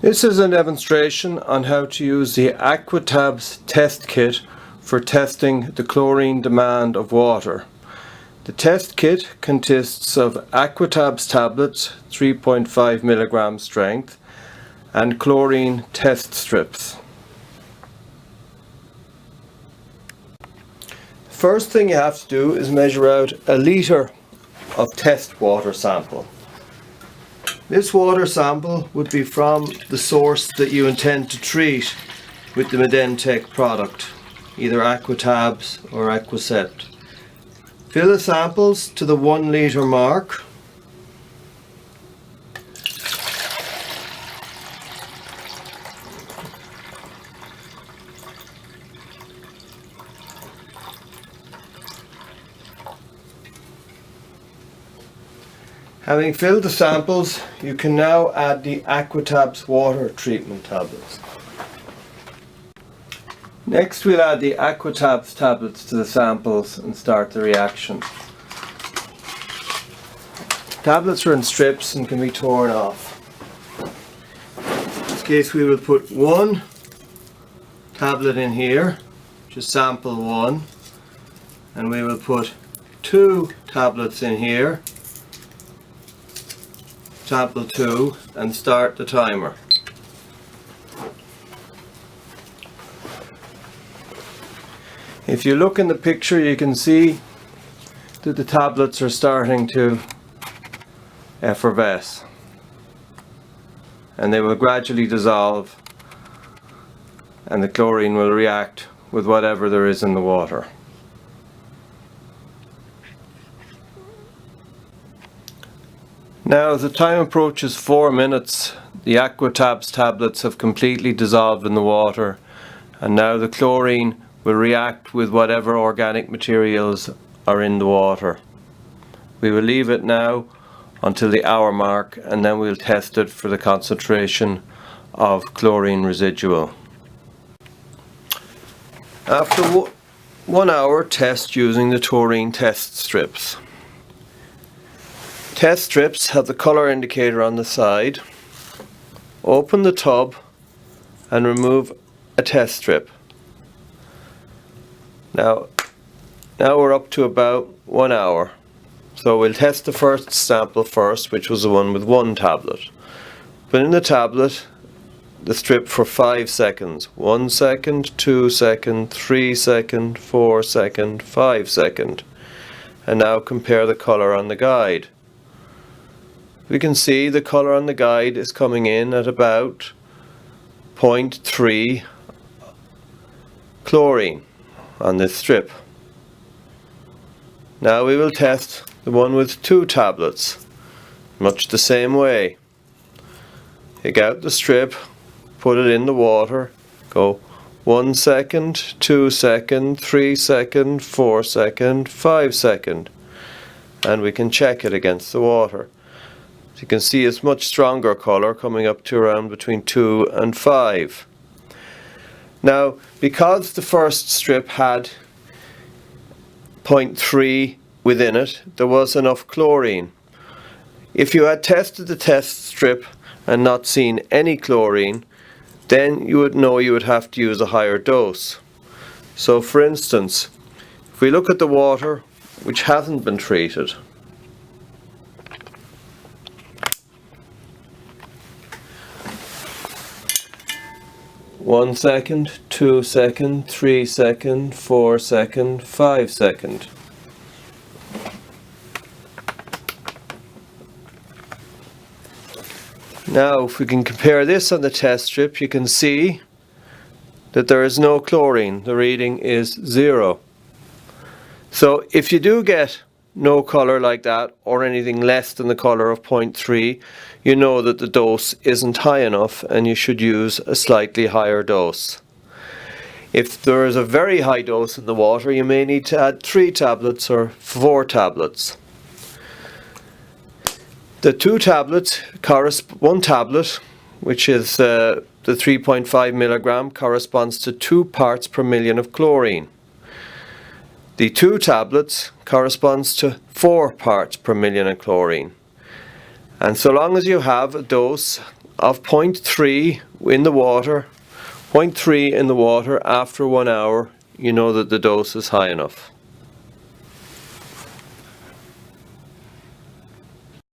This is a demonstration on how to use the Aquatabs test kit for testing the chlorine demand of water. The test kit consists of Aquatabs tablets, 3.5 milligram strength, and chlorine test strips. First thing you have to do is measure out a litre of test water sample. This water sample would be from the source that you intend to treat with the Medentech product, either Aquatabs or Aquacept. Fill the samples to the 1 litre mark. Having filled the samples, you can now add the Aquatabs water treatment tablets. Next we'll add the Aquatabs tablets to the samples and start the reaction. Tablets are in strips and can be torn off. In this case we will put 1 tablet in here, which is sample 1, and we will put 2 tablets in here, sample 2, and start the timer. If you look in the picture, you can see that the tablets are starting to effervesce, and they will gradually dissolve, and the chlorine will react with whatever there is in the water. Now as the time approaches 4 minutes, the Aquatabs tablets have completely dissolved in the water, and now the chlorine will react with whatever organic materials are in the water. We will leave it now until the hour mark, and then we'll test it for the concentration of chlorine residual. After 1 hour, test using the chlorine test strips. Test strips have the colour indicator on the side. Open the tub and remove a test strip. Now we're up to about 1 hour. So we'll test the first sample first, which was the one with 1 tablet. Put in the tablet the strip for 5 seconds. 1 second, 2 second, 3 second, 4 second, 5 second. And now compare the colour on the guide. We can see the colour on the guide is coming in at about 0.3 chlorine on this strip. Now we will test the one with 2 tablets, much the same way. Take out the strip, put it in the water, go 1 second, 2 second, 3 second, 4 second, 5 second, and we can check it against the water. You can see it's much stronger colour, coming up to around between 2 and 5. Now, because the first strip had 0.3 within it, there was enough chlorine. If you had tested the test strip and not seen any chlorine, then you would know you would have to use a higher dose. So for instance, if we look at the water which hasn't been treated, One second, 2 second, 3 second, 4 second, 5 second. Now if we can compare this on the test strip, you can see that there is no chlorine. The reading is 0. So if you do get no colour like that, or anything less than the colour of 0.3, you know that the dose isn't high enough and you should use a slightly higher dose. If there is a very high dose in the water, you may need to add 3 tablets or 4 tablets. The 2 tablets, 1 tablet, which is the 3.5 milligram, corresponds to 2 parts per million of chlorine. The 2 tablets corresponds to 4 parts per million of chlorine. And so long as you have a dose of 0.3 in the water, 0.3 in the water after 1 hour, you know that the dose is high enough.